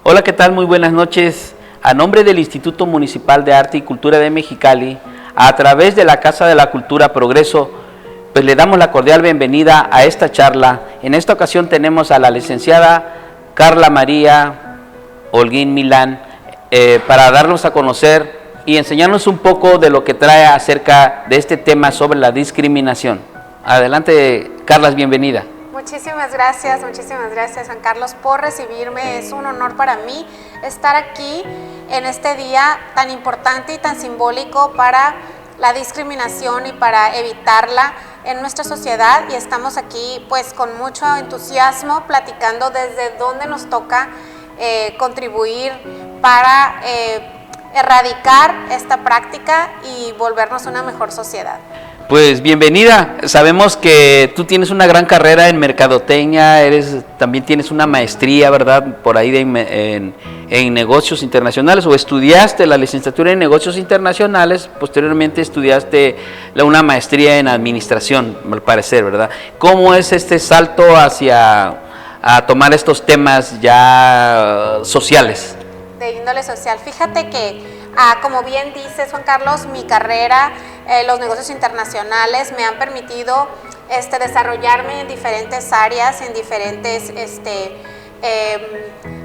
Hola, ¿qué tal? Muy buenas noches. A nombre del Instituto Municipal de Arte y Cultura de Mexicali, a través de la Casa de la Cultura Progreso, pues le damos la cordial bienvenida a esta charla. En esta ocasión tenemos a la licenciada Carla María Holguín Milán para darnos a conocer y enseñarnos un poco de lo que trae acerca de este tema sobre la discriminación. Adelante, Carla, bienvenida. Muchísimas gracias Juan Carlos por recibirme. Es un honor para mí estar aquí en este día tan importante y tan simbólico para la discriminación y para evitarla en nuestra sociedad, y estamos aquí pues con mucho entusiasmo platicando desde dónde nos toca contribuir para erradicar esta práctica y volvernos una mejor sociedad. Pues bienvenida. Sabemos que tú tienes una gran carrera en mercadotecnia, también tienes una maestría, ¿verdad? Por ahí en negocios internacionales, o estudiaste la licenciatura en negocios internacionales, posteriormente estudiaste una maestría en administración, al parecer, ¿verdad? ¿Cómo es este salto a tomar estos temas ya sociales? De índole social. Fíjate que, como bien dices, Juan Carlos, mi carrera, los negocios internacionales me han permitido desarrollarme en diferentes áreas, en diferentes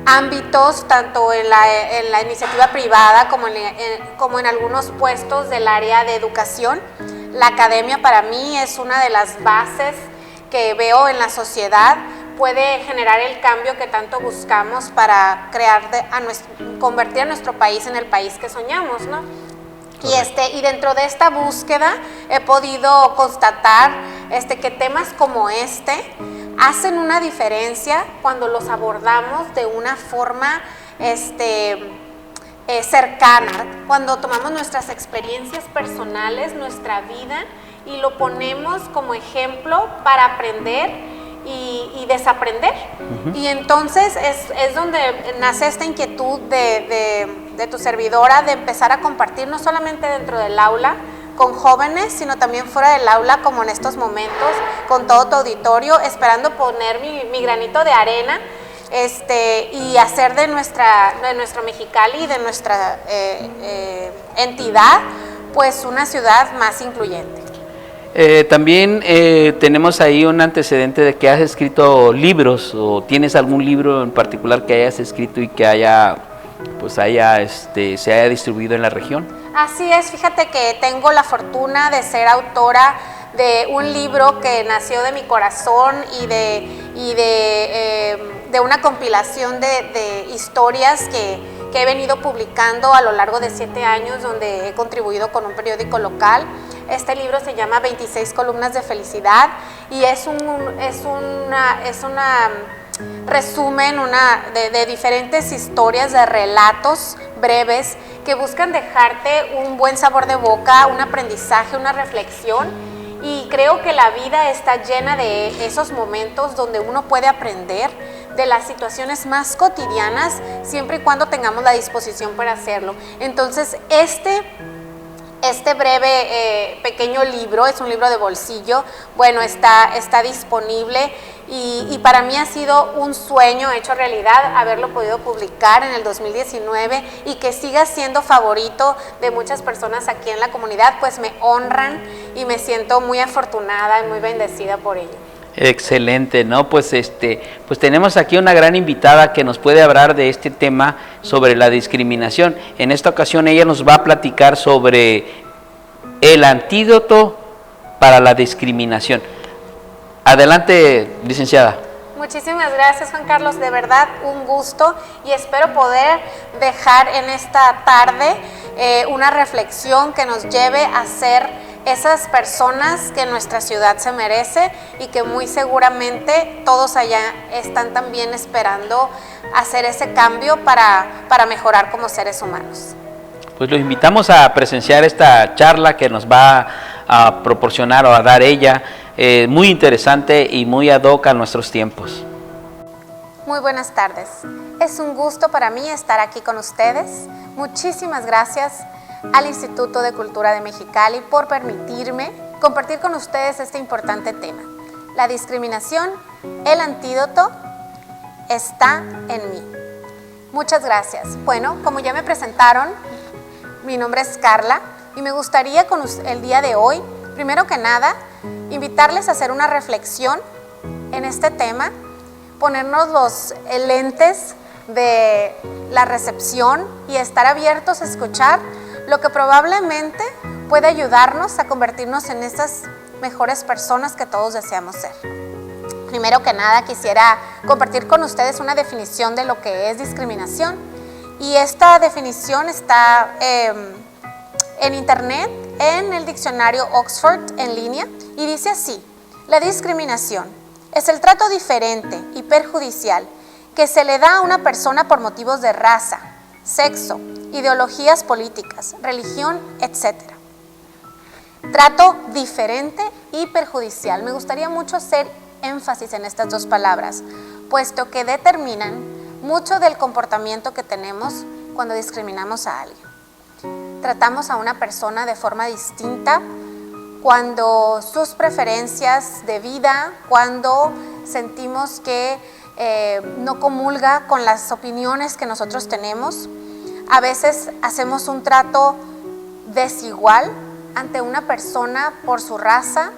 ámbitos, tanto en la iniciativa privada como en algunos puestos del área de educación. La academia para mí es una de las bases que veo en la sociedad. Puede generar el cambio que tanto buscamos para convertir a nuestro país en el país que soñamos, ¿no? Y dentro de esta búsqueda he podido constatar que temas como hacen una diferencia cuando los abordamos de una forma cercana, cuando tomamos nuestras experiencias personales, nuestra vida, y lo ponemos como ejemplo para aprender y desaprender. Y entonces es donde nace esta inquietud de tu servidora de empezar a compartir, no solamente dentro del aula con jóvenes, sino también fuera del aula, como en estos momentos, con todo tu auditorio, esperando poner mi granito de arena y hacer de nuestro Mexicali, de nuestra entidad, pues una ciudad más incluyente. También tenemos ahí un antecedente de que has escrito libros, o tienes algún libro en particular que hayas escrito y que se haya distribuido en la región. Así es, fíjate que tengo la fortuna de ser autora de un libro que nació de mi corazón y de una compilación de historias que he venido publicando a lo largo de 7 años, donde he contribuido con un periódico local. Este libro se llama 26 columnas de felicidad y es un resumen de diferentes historias, de relatos breves que buscan dejarte un buen sabor de boca, un aprendizaje, una reflexión. Y creo que la vida está llena de esos momentos donde uno puede aprender de las situaciones más cotidianas, siempre y cuando tengamos la disposición para hacerlo. Entonces, este breve pequeño libro, es un libro de bolsillo, bueno, está disponible y para mí ha sido un sueño hecho realidad haberlo podido publicar en el 2019 y que siga siendo favorito de muchas personas aquí en la comunidad, pues me honran y me siento muy afortunada y muy bendecida por ello. Excelente, ¿no? Pues tenemos aquí una gran invitada que nos puede hablar de este tema sobre la discriminación. En esta ocasión ella nos va a platicar sobre el antídoto para la discriminación. Adelante, licenciada. Muchísimas gracias, Juan Carlos, de verdad un gusto, y espero poder dejar en esta tarde una reflexión que nos lleve a ser esas personas que nuestra ciudad se merece y que muy seguramente todos allá están también esperando hacer ese cambio para mejorar como seres humanos. Pues los invitamos a presenciar esta charla que nos va a proporcionar o a dar ella, muy interesante y muy ad hoc a nuestros tiempos. Muy buenas tardes. Es un gusto para mí estar aquí con ustedes. Muchísimas gracias al Instituto de Cultura de Mexicali por permitirme compartir con ustedes este importante tema. La discriminación, el antídoto, está en mí. Muchas gracias. Bueno, como ya me presentaron, mi nombre es Carla y me gustaría el día de hoy, primero que nada, invitarles a hacer una reflexión en este tema, ponernos los lentes de la recepción y estar abiertos a escuchar lo que probablemente puede ayudarnos a convertirnos en esas mejores personas que todos deseamos ser. Primero que nada, quisiera compartir con ustedes una definición de lo que es discriminación. Y esta definición está en internet, en el diccionario Oxford en línea, y dice así: la discriminación es el trato diferente y perjudicial que se le da a una persona por motivos de raza, sexo, ideologías políticas, religión, etc. Trato diferente y perjudicial. Me gustaría mucho hacer énfasis en estas dos palabras, puesto que determinan mucho del comportamiento que tenemos cuando discriminamos a alguien. Tratamos a una persona de forma distinta cuando sus preferencias de vida, cuando sentimos que no comulga con las opiniones que nosotros tenemos. A veces hacemos un trato desigual ante una persona por su raza,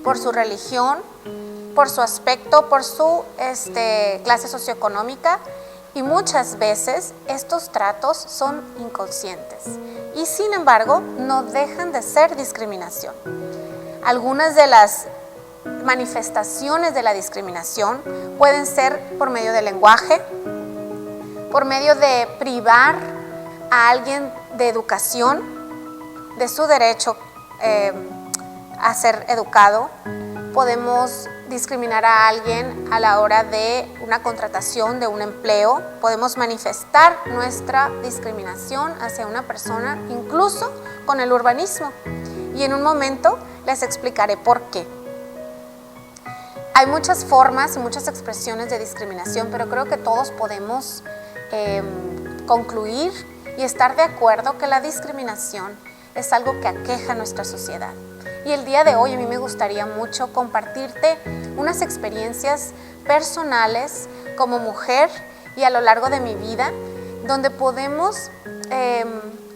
por su religión, por su aspecto, por su clase socioeconómica, y muchas veces estos tratos son inconscientes y sin embargo no dejan de ser discriminación. Algunas de las manifestaciones de la discriminación pueden ser por medio del lenguaje, por medio de privar a alguien de educación, de su derecho a ser educado. Podemos discriminar a alguien a la hora de una contratación, de un empleo. Podemos manifestar nuestra discriminación hacia una persona, incluso con el urbanismo. Y en un momento les explicaré por qué. Hay muchas formas y muchas expresiones de discriminación, pero creo que todos podemos concluir y estar de acuerdo que la discriminación es algo que aqueja a nuestra sociedad. Y el día de hoy a mí me gustaría mucho compartirte unas experiencias personales como mujer y a lo largo de mi vida, donde podemos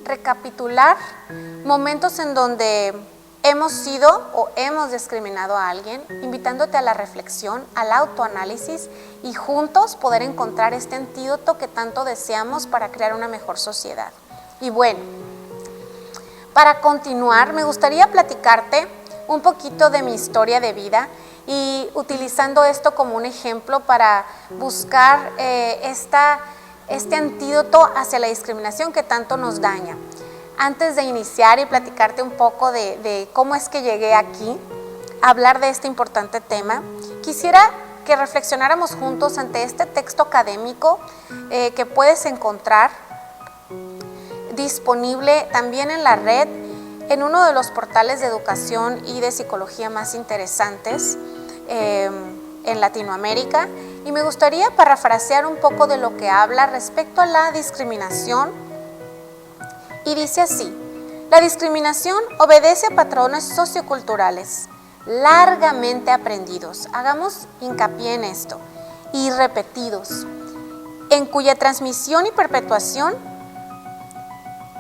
recapitular momentos en donde hemos sido o hemos discriminado a alguien, invitándote a la reflexión, al autoanálisis y juntos poder encontrar este antídoto que tanto deseamos para crear una mejor sociedad. Y bueno, para continuar, me gustaría platicarte un poquito de mi historia de vida y utilizando esto como un ejemplo para buscar este antídoto hacia la discriminación que tanto nos daña. Antes de iniciar y platicarte un poco de cómo es que llegué aquí a hablar de este importante tema, quisiera que reflexionáramos juntos ante este texto académico que puedes encontrar disponible también en la red, en uno de los portales de educación y de psicología más interesantes en Latinoamérica. Y me gustaría parafrasear un poco de lo que habla respecto a la discriminación. Y dice así: la discriminación obedece a patrones socioculturales largamente aprendidos, hagamos hincapié en esto, y repetidos, en cuya transmisión y perpetuación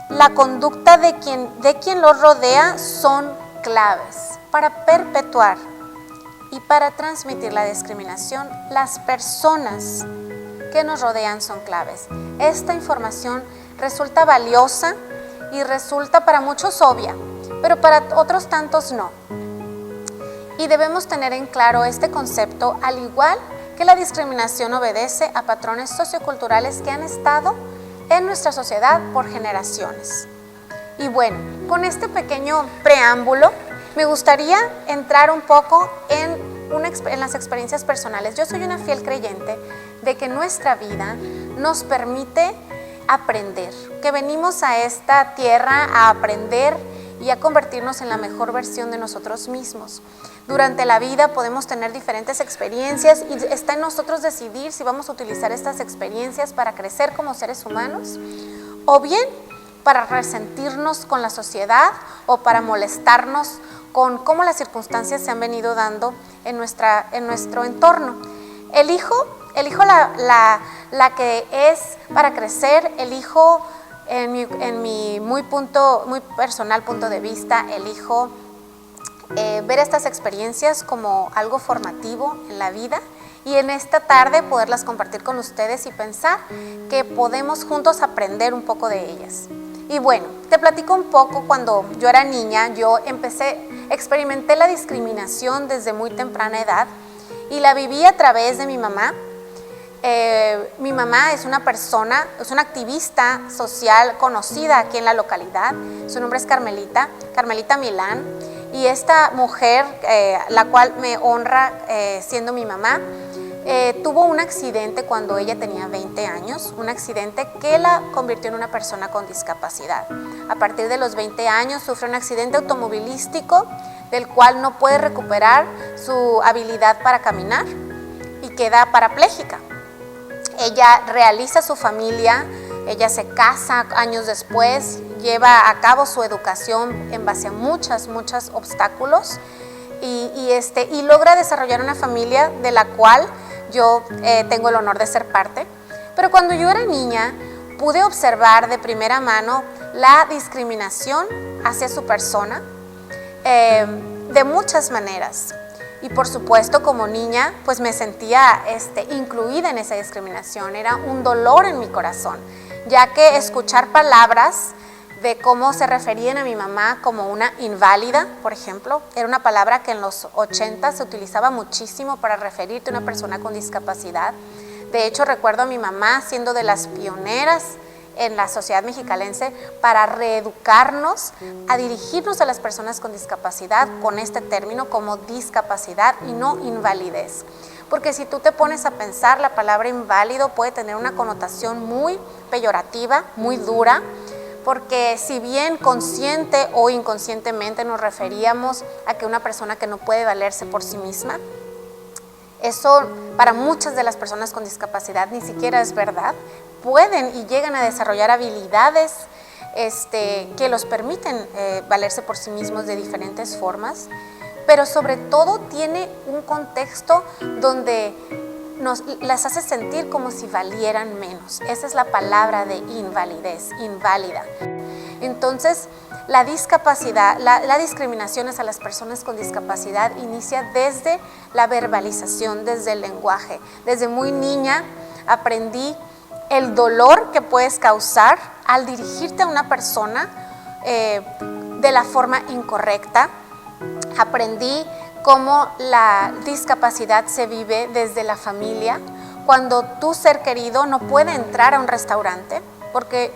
la conducta de quien los rodea son claves para perpetuar y para transmitir la discriminación. Las personas que nos rodean son claves. Esta información resulta valiosa y resulta para muchos obvia, pero para otros tantos no. Y debemos tener en claro este concepto, al igual que la discriminación obedece a patrones socioculturales que han estado en nuestra sociedad por generaciones. Y bueno, con este pequeño preámbulo, me gustaría entrar un poco en las experiencias personales. Yo soy una fiel creyente de que nuestra vida nos permite aprender, que venimos a esta tierra a aprender y a convertirnos en la mejor versión de nosotros mismos. Durante la vida podemos tener diferentes experiencias y está en nosotros decidir si vamos a utilizar estas experiencias para crecer como seres humanos o bien para resentirnos con la sociedad o para molestarnos con cómo las circunstancias se han venido dando en nuestro entorno. Elijo la que es para crecer. Elijo, en mi muy personal punto de vista, elijo ver estas experiencias como algo formativo en la vida y en esta tarde poderlas compartir con ustedes y pensar que podemos juntos aprender un poco de ellas. Y bueno, te platico un poco. Cuando yo era niña, experimenté la discriminación desde muy temprana edad y la viví a través de mi mamá. Mi mamá es una activista social conocida aquí en la localidad. Su nombre es Carmelita Milán. Y esta mujer, la cual me honra siendo mi mamá, tuvo un accidente cuando ella tenía 20 años, un accidente que la convirtió en una persona con discapacidad. A partir de los 20 años sufre un accidente automovilístico del cual no puede recuperar su habilidad para caminar y queda parapléjica. Ella realiza su familia, ella se casa años después, lleva a cabo su educación en base a muchos obstáculos y logra desarrollar una familia de la cual yo tengo el honor de ser parte. Pero cuando yo era niña pude observar de primera mano la discriminación hacia su persona de muchas maneras. Y por supuesto, como niña, pues me sentía incluida en esa discriminación. Era un dolor en mi corazón, ya que escuchar palabras de cómo se referían a mi mamá como una inválida, por ejemplo, era una palabra que en los 80 se utilizaba muchísimo para referirte a una persona con discapacidad. De hecho, recuerdo a mi mamá siendo de las pioneras en la sociedad mexicalense para reeducarnos a dirigirnos a las personas con discapacidad con este término como discapacidad y no invalidez. Porque si tú te pones a pensar, la palabra inválido puede tener una connotación muy peyorativa, muy dura, porque si bien consciente o inconscientemente nos referíamos a que una persona que no puede valerse por sí misma, eso para muchas de las personas con discapacidad ni siquiera es verdad. Pueden y llegan a desarrollar habilidades que los permiten valerse por sí mismos de diferentes formas, pero sobre todo tiene un contexto donde las hace sentir como si valieran menos. Esa es la palabra de invalidez, inválida. Entonces, la discapacidad, la discriminación hacia las personas con discapacidad inicia desde la verbalización, desde el lenguaje. Desde muy niña aprendí el dolor que puedes causar al dirigirte a una persona de la forma incorrecta. Aprendí cómo la discapacidad se vive desde la familia, cuando tu ser querido no puede entrar a un restaurante porque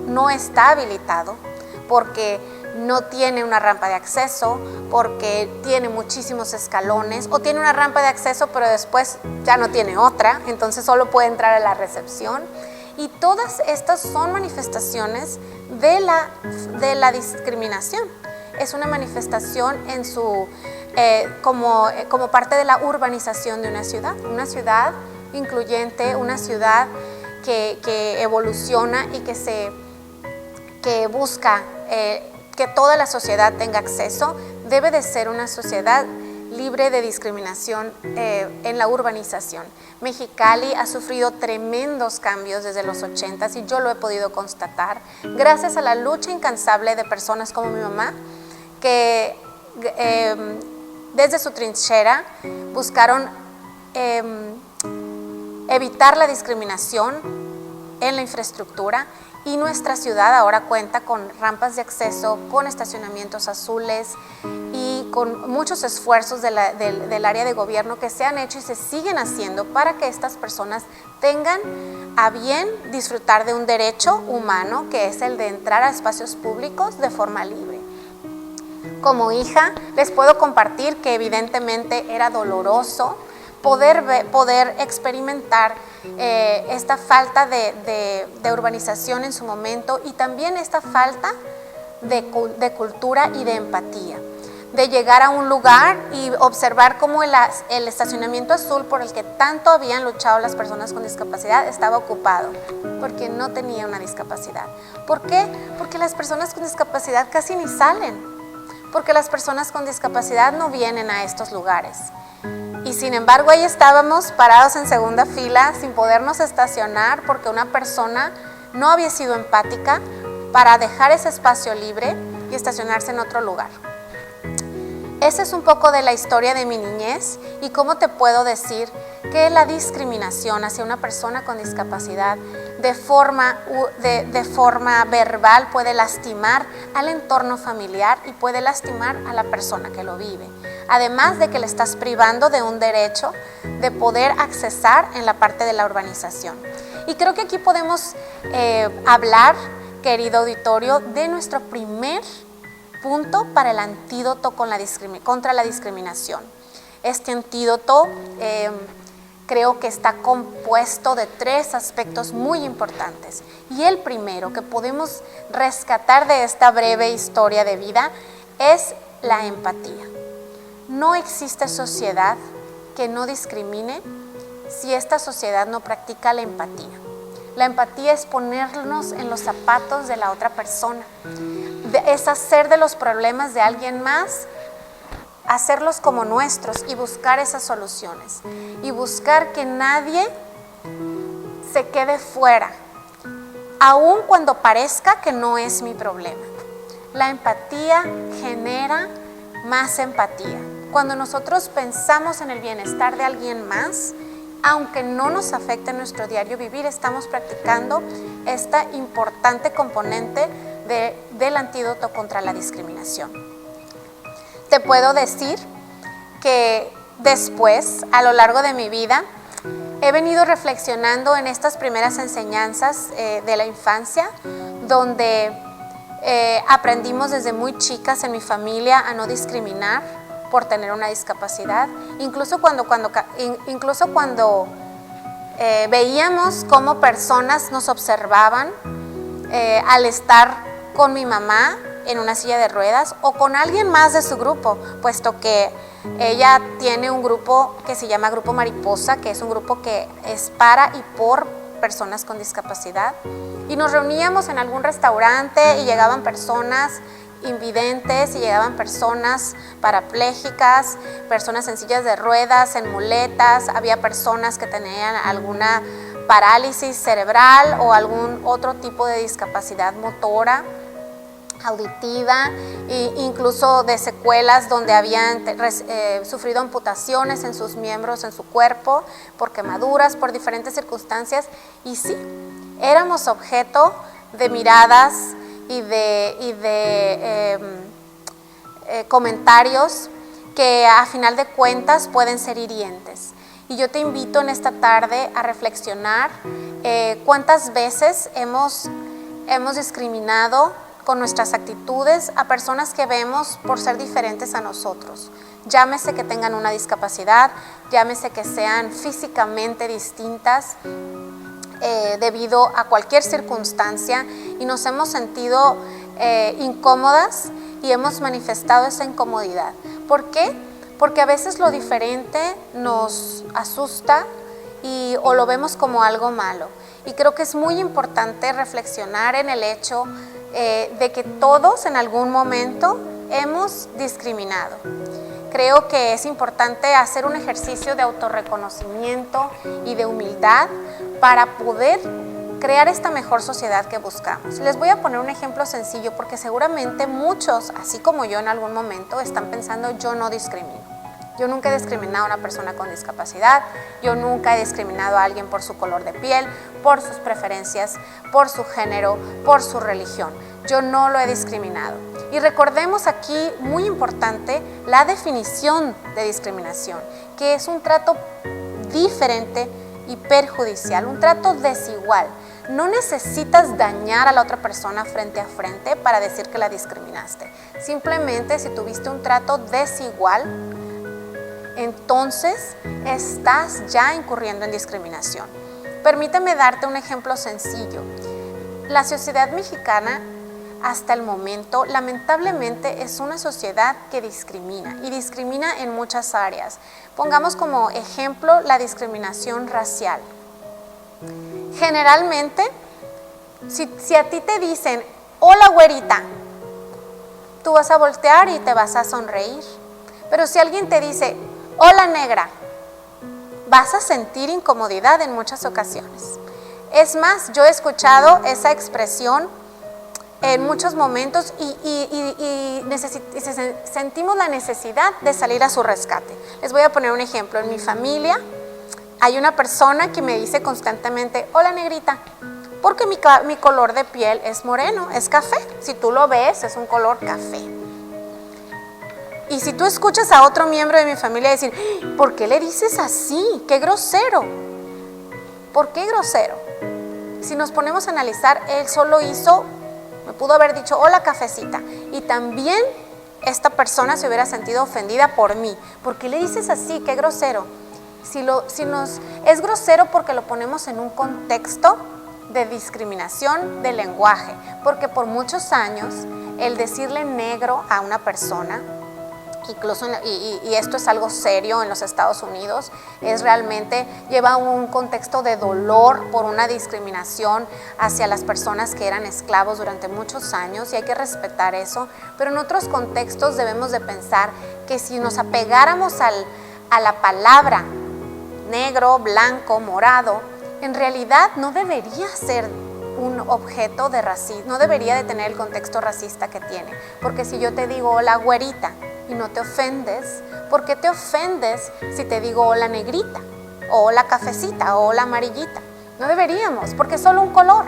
no está habilitado, porque no tiene una rampa de acceso, porque tiene muchísimos escalones, o tiene una rampa de acceso pero después ya no tiene otra, entonces solo puede entrar a la recepción. Y todas estas son manifestaciones de la discriminación. Es una manifestación en como parte de la urbanización de una ciudad incluyente, una ciudad que evoluciona y que busca que toda la sociedad tenga acceso. Debe de ser una sociedad libre de discriminación en la urbanización. Mexicali ha sufrido tremendos cambios desde los 80s y yo lo he podido constatar gracias a la lucha incansable de personas como mi mamá, que desde su trinchera buscaron evitar la discriminación en la infraestructura, y nuestra ciudad ahora cuenta con rampas de acceso, con estacionamientos azules y con muchos esfuerzos del área de gobierno que se han hecho y se siguen haciendo para que estas personas tengan a bien disfrutar de un derecho humano, que es el de entrar a espacios públicos de forma libre. Como hija, les puedo compartir que evidentemente era doloroso poder experimentar esta falta de urbanización en su momento, y también esta falta de cultura y de empatía, de llegar a un lugar y observar cómo el estacionamiento azul por el que tanto habían luchado las personas con discapacidad estaba ocupado, porque no tenía una discapacidad. ¿Por qué? Porque las personas con discapacidad casi ni salen, porque las personas con discapacidad no vienen a estos lugares. Y sin embargo ahí estábamos parados en segunda fila sin podernos estacionar porque una persona no había sido empática para dejar ese espacio libre y estacionarse en otro lugar. Esa es un poco de la historia de mi niñez y cómo te puedo decir que la discriminación hacia una persona con discapacidad de forma verbal puede lastimar al entorno familiar y puede lastimar a la persona que lo vive. Además de que le estás privando de un derecho de poder accesar en la parte de la urbanización. Y creo que aquí podemos hablar, querido auditorio, de nuestro primer punto para el antídoto contra la discriminación. Este antídoto creo que está compuesto de 3 aspectos muy importantes. Y el primero que podemos rescatar de esta breve historia de vida es la empatía. No existe sociedad que no discrimine si esta sociedad no practica la empatía. La empatía es ponernos en los zapatos de la otra persona, es hacer de los problemas de alguien más, hacerlos como nuestros y buscar esas soluciones y buscar que nadie se quede fuera, aun cuando parezca que no es mi problema. La empatía genera más empatía. Cuando nosotros pensamos en el bienestar de alguien más, aunque no nos afecte en nuestro diario vivir, estamos practicando esta importante componente del antídoto contra la discriminación. Te puedo decir que después, a lo largo de mi vida, he venido reflexionando en estas primeras enseñanzas de la infancia, donde aprendimos desde muy chicas en mi familia a no discriminar por tener una discapacidad, incluso cuando veíamos cómo personas nos observaban al estar con mi mamá en una silla de ruedas o con alguien más de su grupo, puesto que ella tiene un grupo que se llama Grupo Mariposa, que es un grupo que es para y por personas con discapacidad, y nos reuníamos en algún restaurante y llegaban personas invidentes y llegaban personas parapléjicas, personas en sillas de ruedas, en muletas, había personas que tenían alguna parálisis cerebral o algún otro tipo de discapacidad motora, auditiva, e incluso de secuelas donde habían sufrido amputaciones en sus miembros, en su cuerpo, por quemaduras, por diferentes circunstancias, y sí, éramos objeto de miradas y de comentarios que a final de cuentas pueden ser hirientes. Y yo te invito en esta tarde a reflexionar cuántas veces hemos discriminado con nuestras actitudes a personas que vemos por ser diferentes a nosotros. Llámese que tengan una discapacidad, llámese que sean físicamente distintas, debido a cualquier circunstancia, y nos hemos sentido incómodas y hemos manifestado esa incomodidad. ¿Por qué? Porque a veces lo diferente nos asusta o lo vemos como algo malo. Y creo que es muy importante reflexionar en el hecho de que todos en algún momento hemos discriminado. Creo que es importante hacer un ejercicio de autorreconocimiento y de humildad para poder crear esta mejor sociedad que buscamos. Les voy a poner un ejemplo sencillo porque seguramente muchos, así como yo en algún momento, están pensando: yo no discrimino. Yo nunca he discriminado a una persona con discapacidad, yo nunca he discriminado a alguien por su color de piel, por sus preferencias, por su género, por su religión. Yo no lo he discriminado. Y recordemos aquí, muy importante, la definición de discriminación, que es un trato diferente y perjudicial, un trato desigual. No necesitas dañar a la otra persona frente a frente para decir que la discriminaste. Simplemente, si tuviste un trato desigual, entonces estás ya incurriendo en discriminación. Permíteme darte un ejemplo sencillo. La sociedad mexicana, hasta el momento, lamentablemente es una sociedad que discrimina, y discrimina en muchas áreas. Pongamos como ejemplo la discriminación racial. Generalmente, si a ti te dicen: hola güerita, tú vas a voltear y te vas a sonreír. Pero si alguien te dice: hola negra, vas a sentir incomodidad en muchas ocasiones. Es más, yo he escuchado esa expresión en muchos momentos y sentimos la necesidad de salir a su rescate. Les voy a poner un ejemplo. En mi familia hay una persona que me dice constantemente, hola negrita, porque mi color de piel es moreno, es café. Si tú lo ves, es un color café. Y si tú escuchas a otro miembro de mi familia decir, ¿por qué le dices así? ¡Qué grosero! ¿Por qué grosero? Si nos ponemos a analizar, él solo me pudo haber dicho, hola cafecita. Y también esta persona se hubiera sentido ofendida por mí. ¿Por qué le dices así? ¡Qué grosero! Es grosero porque lo ponemos en un contexto de discriminación del lenguaje, porque por muchos años el decirle negro a una persona, incluso y esto es algo serio en los Estados Unidos, lleva un contexto de dolor por una discriminación hacia las personas que eran esclavos durante muchos años, y hay que respetar eso, pero en otros contextos debemos de pensar que si nos apegáramos a la palabra negro, blanco, morado, en realidad no debería ser un objeto de racismo, no debería de tener el contexto racista que tiene, porque si yo te digo hola güerita y no te ofendes, ¿por qué te ofendes si te digo hola negrita, o hola cafecita, o hola amarillita? No deberíamos, porque es solo un color.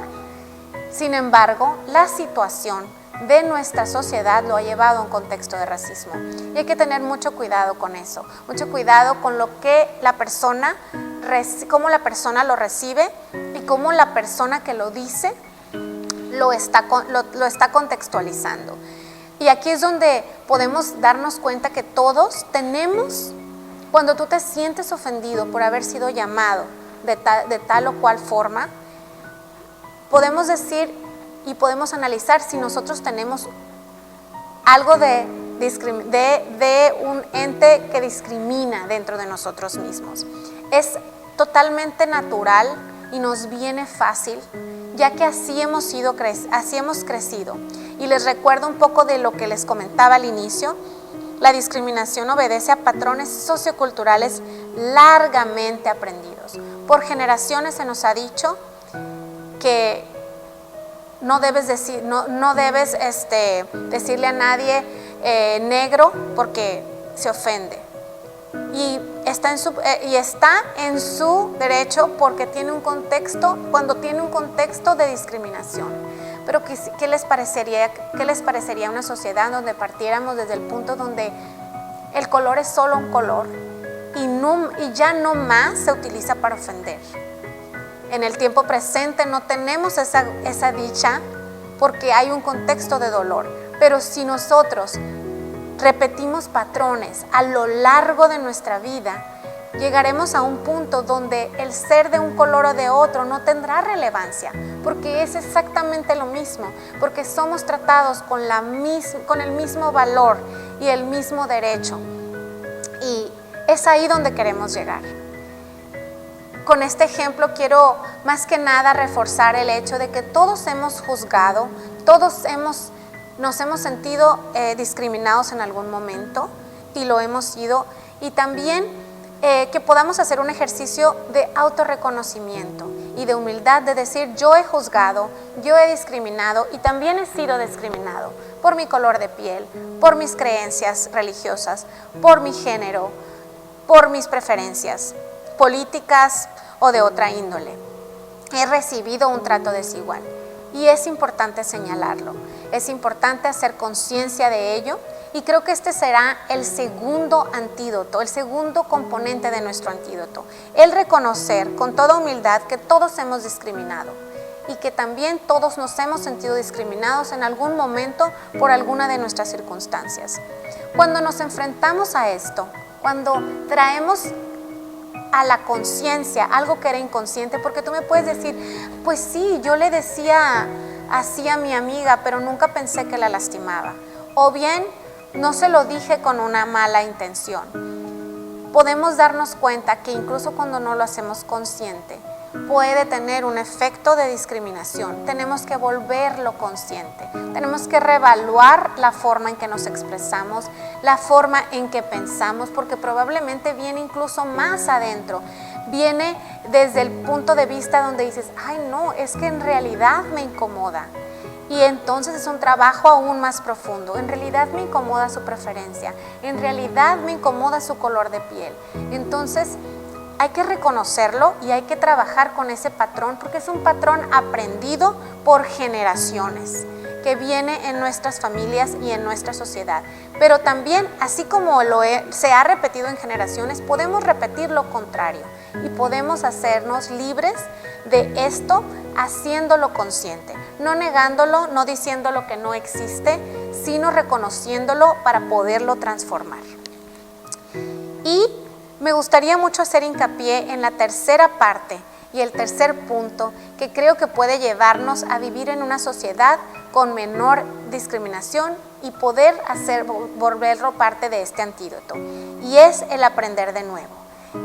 Sin embargo, la situación de nuestra sociedad lo ha llevado a un contexto de racismo, y hay que tener mucho cuidado con eso, mucho cuidado con lo que cómo la persona lo recibe y cómo la persona que lo dice lo está contextualizando. Y aquí es donde podemos darnos cuenta que todos tenemos, cuando tú te sientes ofendido por haber sido llamado de tal o cual forma, podemos decir y podemos analizar si nosotros tenemos algo de un ente que discrimina dentro de nosotros mismos. Es totalmente natural y nos viene fácil, ya que así hemos crecido. Y les recuerdo un poco de lo que les comentaba al inicio. La discriminación obedece a patrones socioculturales largamente aprendidos. Por generaciones se nos ha dicho que no debes decirle a nadie negro porque se ofende. Y está en su derecho porque cuando tiene un contexto de discriminación. Pero ¿qué les parecería una sociedad donde partiéramos desde el punto donde el color es solo un color y ya no más se utiliza para ofender? En el tiempo presente no tenemos esa dicha porque hay un contexto de dolor, pero si nosotros repetimos patrones a lo largo de nuestra vida, llegaremos a un punto donde el ser de un color o de otro no tendrá relevancia, porque es exactamente lo mismo, porque somos tratados con el mismo valor y el mismo derecho, y es ahí donde queremos llegar. Con este ejemplo quiero más que nada reforzar el hecho de que todos hemos juzgado, nos hemos sentido discriminados en algún momento y lo hemos sido, y también que podamos hacer un ejercicio de autorreconocimiento y de humildad, de decir yo he juzgado, yo he discriminado y también he sido discriminado por mi color de piel, por mis creencias religiosas, por mi género, por mis preferencias políticas o de otra índole. He recibido un trato desigual y es importante señalarlo, es importante hacer conciencia de ello, y creo que este será el segundo antídoto, el segundo componente de nuestro antídoto, el reconocer con toda humildad que todos hemos discriminado y que también todos nos hemos sentido discriminados en algún momento por alguna de nuestras circunstancias. Cuando nos enfrentamos a esto, cuando traemos a la conciencia algo que era inconsciente, porque tú me puedes decir, pues sí, yo le decía así a mi amiga, pero nunca pensé que la lastimaba, o bien no se lo dije con una mala intención. Podemos darnos cuenta que incluso cuando no lo hacemos consciente, puede tener un efecto de discriminación. Tenemos que volverlo consciente, tenemos que reevaluar la forma en que nos expresamos, la forma en que pensamos, porque probablemente viene incluso más adentro, viene desde el punto de vista donde dices, ay no, es que en realidad me incomoda. Y entonces es un trabajo aún más profundo. En realidad me incomoda su preferencia, en realidad me incomoda su color de piel. Entonces hay que reconocerlo y hay que trabajar con ese patrón, porque es un patrón aprendido por generaciones, que viene en nuestras familias y en nuestra sociedad. Pero también, así como se ha repetido en generaciones, podemos repetir lo contrario y podemos hacernos libres de esto haciéndolo consciente, no negándolo, no diciéndolo que no existe, sino reconociéndolo para poderlo transformar. Y me gustaría mucho hacer hincapié en la tercera parte y el tercer punto que creo que puede llevarnos a vivir en una sociedad con menor discriminación y poder volverlo parte de este antídoto, y es el aprender de nuevo.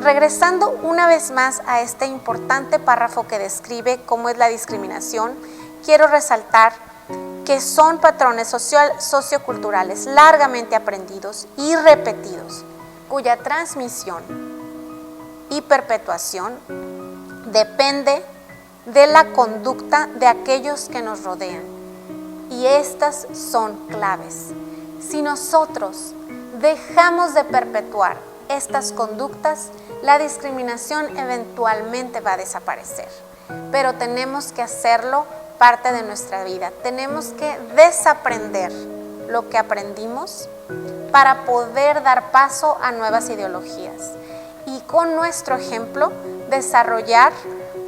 Regresando una vez más a este importante párrafo que describe cómo es la discriminación, quiero resaltar que son patrones socioculturales largamente aprendidos y repetidos, cuya transmisión y perpetuación depende de la conducta de aquellos que nos rodean. Y estas son claves. Si nosotros dejamos de perpetuar estas conductas, la discriminación eventualmente va a desaparecer. Pero tenemos que hacerlo parte de nuestra vida. Tenemos que desaprender lo que aprendimos para poder dar paso a nuevas ideologías. Y con nuestro ejemplo, desarrollar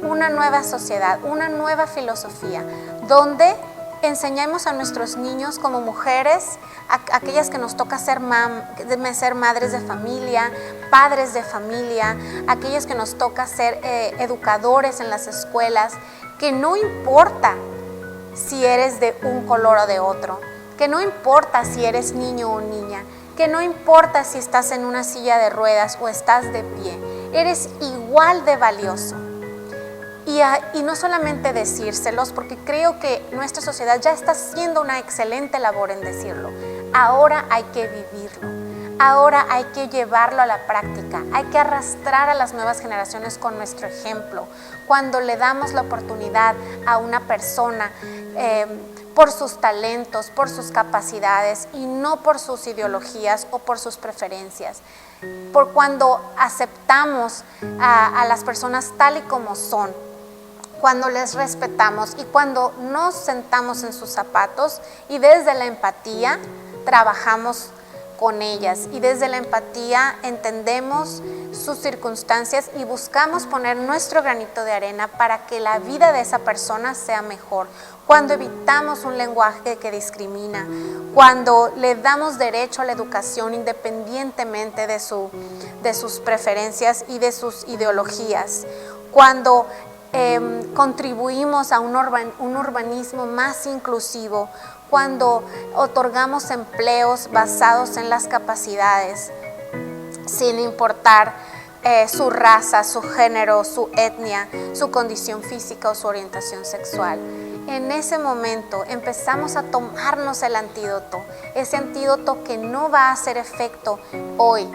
una nueva sociedad, una nueva filosofía, donde enseñemos a nuestros niños como mujeres, aquellas que nos toca ser madres de familia, padres de familia, aquellas que nos toca ser educadores en las escuelas, que no importa si eres de un color o de otro, que no importa si eres niño o niña, que no importa si estás en una silla de ruedas o estás de pie, eres igual de valioso. Y no solamente decírselos, porque creo que nuestra sociedad ya está haciendo una excelente labor en decirlo. Ahora hay que vivirlo, ahora hay que llevarlo a la práctica, hay que arrastrar a las nuevas generaciones con nuestro ejemplo. Cuando le damos la oportunidad a una persona por sus talentos, por sus capacidades y no por sus ideologías o por sus preferencias. Por cuando aceptamos a las personas tal y como son, cuando les respetamos y cuando nos sentamos en sus zapatos y desde la empatía trabajamos con ellas, y desde la empatía entendemos sus circunstancias y buscamos poner nuestro granito de arena para que la vida de esa persona sea mejor. Cuando evitamos un lenguaje que discrimina, cuando le damos derecho a la educación independientemente de sus preferencias y de sus ideologías, cuando contribuimos a un urbanismo más inclusivo, cuando otorgamos empleos basados en las capacidades, sin importar su raza, su género, su etnia, su condición física o su orientación sexual. En ese momento empezamos a tomarnos el antídoto, ese antídoto que no va a hacer efecto hoy,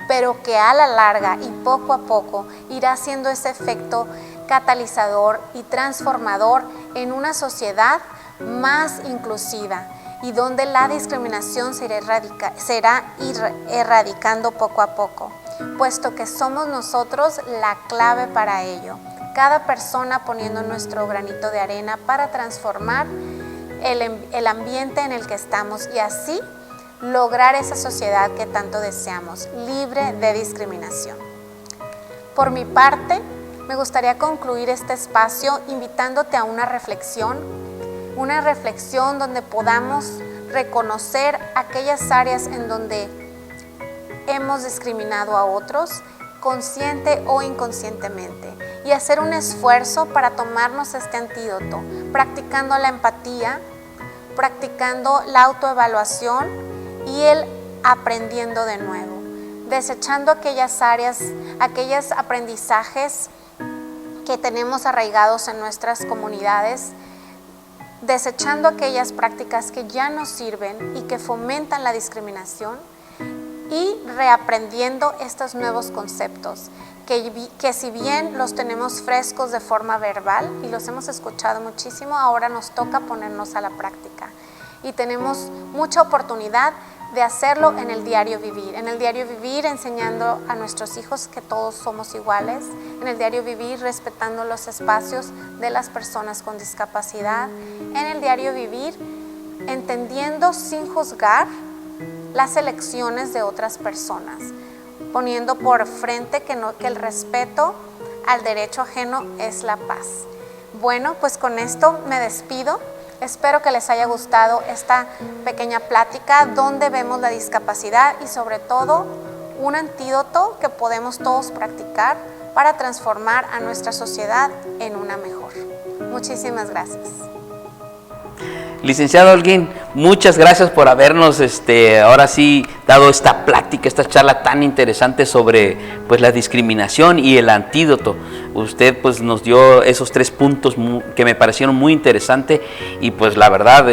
pero que a la larga y poco a poco irá haciendo ese efecto catalizador y transformador en una sociedad más inclusiva y donde la discriminación se irá erradicando poco a poco, puesto que somos nosotros la clave para ello. Cada persona poniendo nuestro granito de arena para transformar el ambiente en el que estamos y así lograr esa sociedad que tanto deseamos, libre de discriminación. Por mi parte, me gustaría concluir este espacio invitándote a una reflexión donde podamos reconocer aquellas áreas en donde hemos discriminado a otros, consciente o inconscientemente, y hacer un esfuerzo para tomarnos este antídoto, practicando la empatía, practicando la autoevaluación y el aprendiendo de nuevo, desechando aquellas áreas, aquellos aprendizajes que tenemos arraigados en nuestras comunidades, desechando aquellas prácticas que ya no sirven y que fomentan la discriminación y reaprendiendo estos nuevos conceptos, que si bien los tenemos frescos de forma verbal y los hemos escuchado muchísimo, ahora nos toca ponernos a la práctica. Y tenemos mucha oportunidad de hacerlo en el diario vivir enseñando a nuestros hijos que todos somos iguales, en el diario vivir respetando los espacios de las personas con discapacidad, en el diario vivir entendiendo sin juzgar las elecciones de otras personas, poniendo por frente que el respeto al derecho ajeno es la paz. Bueno, pues con esto me despido. Espero que les haya gustado esta pequeña plática donde vemos la discapacidad y sobre todo un antídoto que podemos todos practicar para transformar a nuestra sociedad en una mejor. Muchísimas gracias. Licenciado Holguín, muchas gracias por habernos ahora sí dado esta plática, esta charla tan interesante sobre pues la discriminación y el antídoto. Usted pues nos dio esos 3 puntos que me parecieron muy interesantes y pues la verdad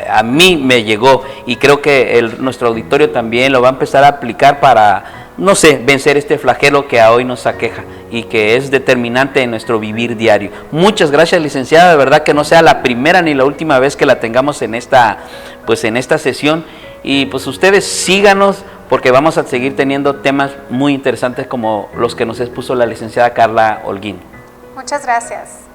a mí me llegó y creo que nuestro auditorio también lo va a empezar a aplicar para, no sé, vencer este flagelo que hoy nos aqueja y que es determinante en nuestro vivir diario. Muchas gracias, licenciada, de verdad que no sea la primera ni la última vez que la tengamos en esta sesión y pues ustedes síganos porque vamos a seguir teniendo temas muy interesantes como los que nos expuso la licenciada Carla Holguín. Muchas gracias.